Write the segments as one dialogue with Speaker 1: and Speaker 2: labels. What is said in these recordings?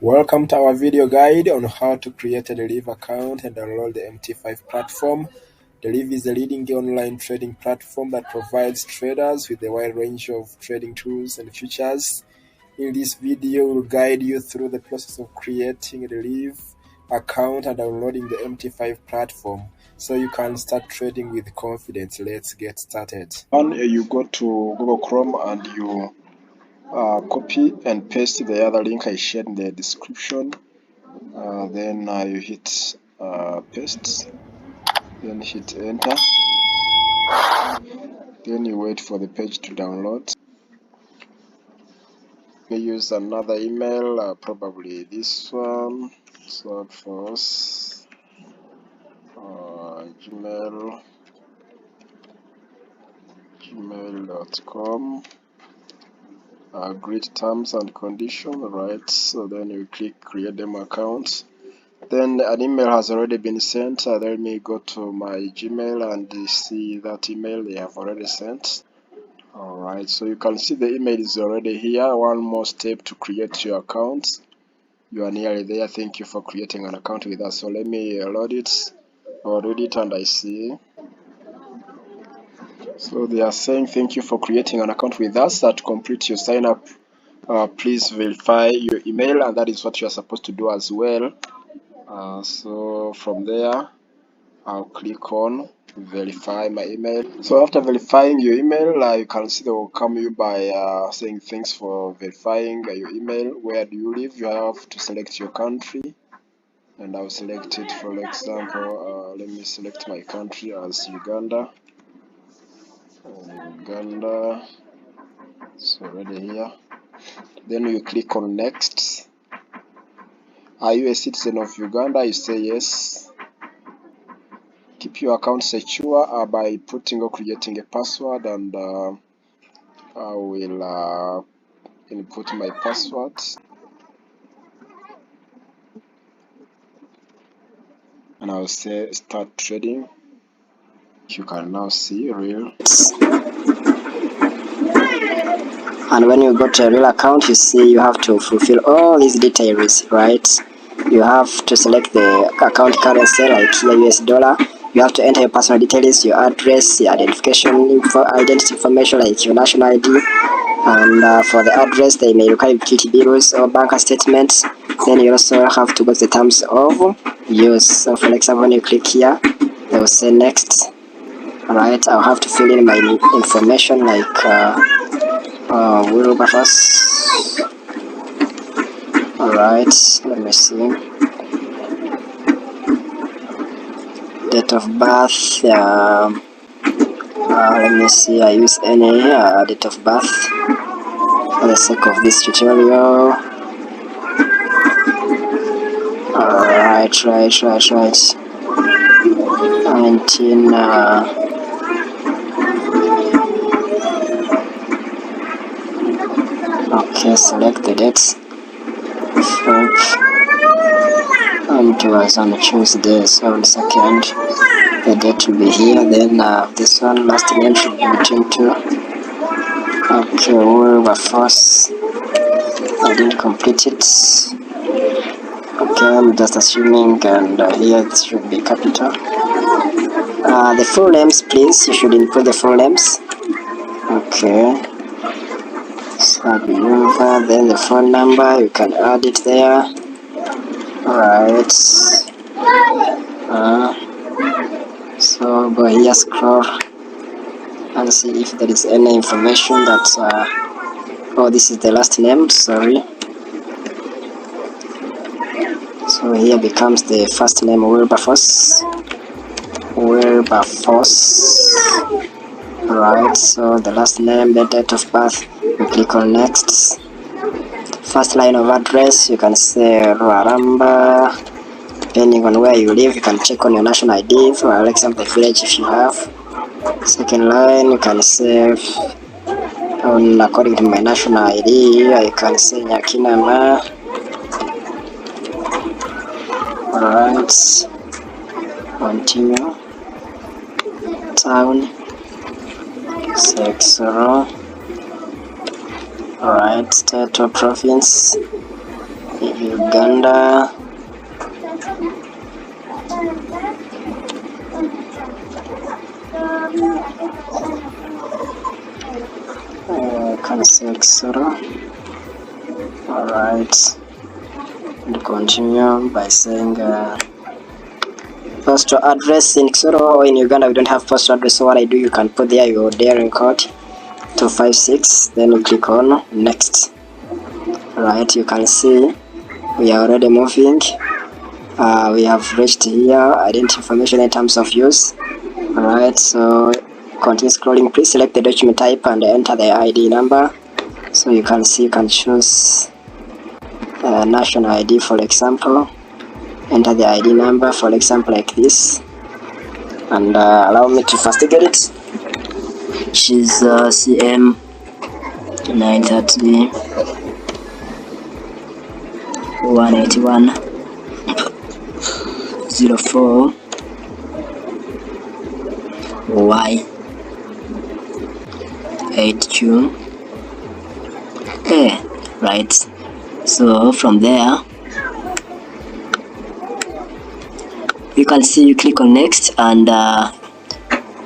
Speaker 1: Welcome to our video guide on how to create a Deriv account and download the MT5 platform. Deriv is a leading online trading platform that provides traders with a wide range of trading tools and features. In this video, we'll guide you through the process of creating a Deriv account and downloading the MT5 platform so you can start trading with confidence. Let's get started.
Speaker 2: You go to Google Chrome and you copy and paste the other link I shared in the description. Then you hit paste, then hit enter, then you wait for the page to download. You use another email, probably this one, Salesforce, gmail.com. Agreed terms and conditions, right? So then you click create demo account. Then an email has already been sent. Let me go to my Gmail and see that email they have already sent. Alright, so you can see the email is already here. One more step to create your account. You are nearly there. Thank you for creating an account with us. So let me load it or read it, and I see. So they are saying thank you for creating an account with us. To complete your sign up, please verify your email, and that is what you are supposed to do as well. So from there, I'll click on verify my email. So after verifying your email, you can see they will come you by saying thanks for verifying your email. Where do you live? You have to select your country, and I'll select it. For example, let me select my country as Uganda. It's already here. Then you click on next. Are you a citizen of Uganda? You say yes. Keep your account secure by putting or creating a password, and I will input my password. And I'll say start trading. You can now see real. And when you go to a real account, you see you have to fulfill all these details, right? You have to select the account currency, like here US dollar. You have to enter your personal details, your address, your identity information like your national ID. And for the address, they may require utility bills or bank statements. Then you also have to go to the terms of use. So for example, when you click here, they will say next. Alright, I'll have to fill in my information like Wilberforce. Alright, let me see. Date of birth. Let me see. I use any date of birth for the sake of this tutorial. Alright, right. 19. Okay, select the dates. And it was on Tuesday, so on 2nd. The date will be here. Then this one, last name should be between 2. Okay, Wilberforce. I didn't complete it. Okay, I'm just assuming, and here it should be capital. The full names, please. You should input the full names. Okay. Then the phone number, you can add it there. Alright. So go here, scroll and see if there is any information that oh, this is the last name, sorry. So here becomes the first name, Wilberforce. Alright, so the last name, the date of birth, you click on next. First line of address, you can say Rwaramba. Depending on where you live, you can check on your national ID, for example, the village if you have. Second line, you can say according to my national ID, I can say Nyakinama. Alright, continue. Town, Sexoro. Alright, state or province, Uganda. and can select Sora. Alright, and continue by saying postal address. In Xoro or in Uganda we don't have postal address, so what I do, you can put there your Deriv code 256, then you click on next. Right, you can see we are already moving. We have reached here, identity information in terms of use. Alright, so continue scrolling. Please select the document type and enter the ID number. So you can see, you can choose national ID, for example. Enter the ID number, for example, like this, and allow me to first get it. She's CM 930 181 04 Y 8Q A. Right, so from there you can see, you click on next, and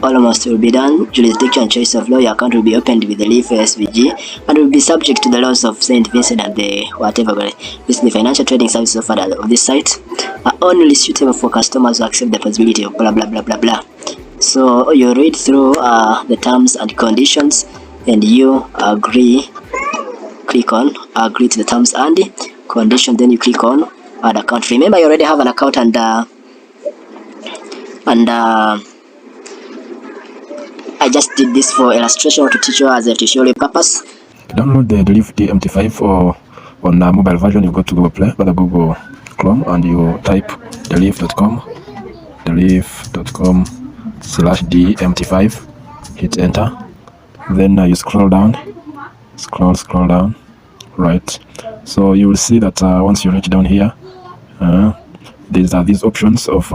Speaker 2: almost will be done. Jurisdiction choice of law, your account will be opened with the Deriv SVG and will be subject to the laws of St. Vincent and the whatever. This is the financial trading services offered of this site are only suitable for customers who accept the possibility of blah blah blah blah blah. So you read through the terms and conditions and you agree. Click on agree to the terms and conditions, then you click on add account. Remember, you already have an account, and I just did this for illustration to teach you as a tutorial purpose.
Speaker 1: Download the Deriv DMT5 or on a mobile version. You go to Google Play, go to Google Chrome, and you type deriv.com/DMT5. Hit enter. Then you scroll down, scroll down. Right. So you will see that once you reach down here, these are these options of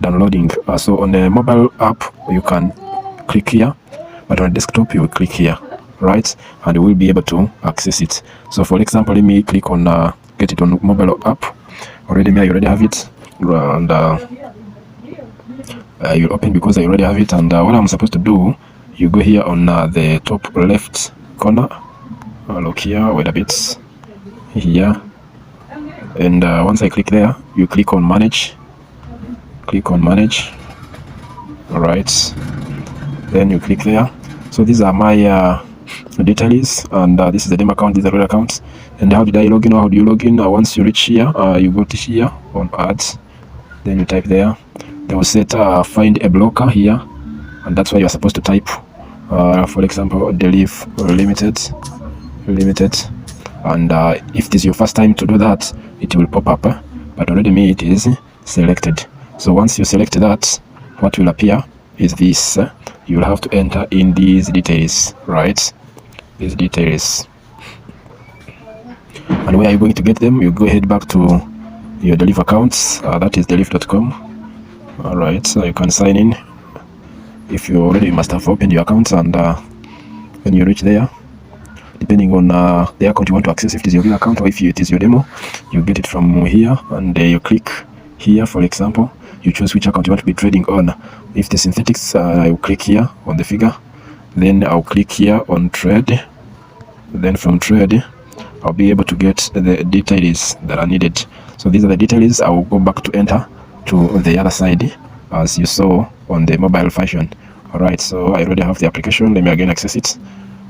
Speaker 1: downloading. So on a mobile app you can click here, but on a desktop you will click here, right, and you will be able to access it. So for example, let me click on get it on mobile app. I already have it, and you'll open because I already have it. And what I'm supposed to do, you go here on the top left corner, look here, wait a bit here, and once I click there, you click on manage. All right, then you click there. So these are my details, and this is the demo account, this is the real account. And how did I log in? How do you log in? Once you reach here, you go to here on ads, then you type there. They will set find a blocker here, and that's why you're supposed to type for example, Deriv limited, and if this is your first time to do that, it will pop up, but already me it is selected. So once you select that, what will appear is this. You will have to enter in these details, right? These details. And where are you going to get them? You go ahead back to your Deriv accounts, that is deriv.com. all right, so you can sign in. If you already must have opened your accounts, and when you reach there, depending on the account you want to access, if it is your real account or if it is your demo, you get it from here, and you click here. For example, you choose which account you want to be trading on. If the synthetics, I will click here on the figure, then I'll click here on trade, then from trade I'll be able to get the details that are needed. So these are the details. I will go back to enter to the other side as you saw on the mobile version. All right, so I already have the application. Let me again access it.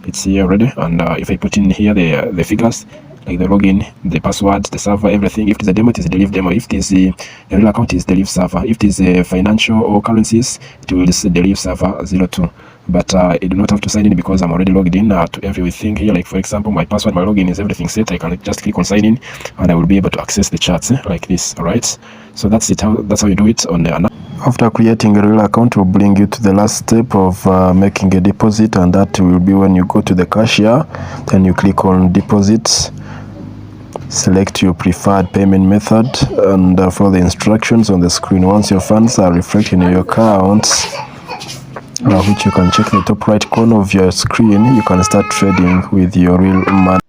Speaker 1: It's here already, and if I put in here the figures, like the login, the password, the server, everything. If it is a demo, it is a Deriv demo. If it is a real account, it is Deriv server. If it is a financial or currencies, it will say Deriv server 02. But I do not have to sign in because I'm already logged in to everything here. Like for example, my password, my login is everything set. I can just click on sign in, and I will be able to access the charts like this. All right, so that's it. That's how you do it on the. After creating a real account, will bring you to the last step of making a deposit, and that will be when you go to the cashier. Then you click on deposit, select your preferred payment method, and follow the instructions on the screen. Once your funds are reflected in your account, which you can check in the top right corner of your screen, you can start trading with your real money.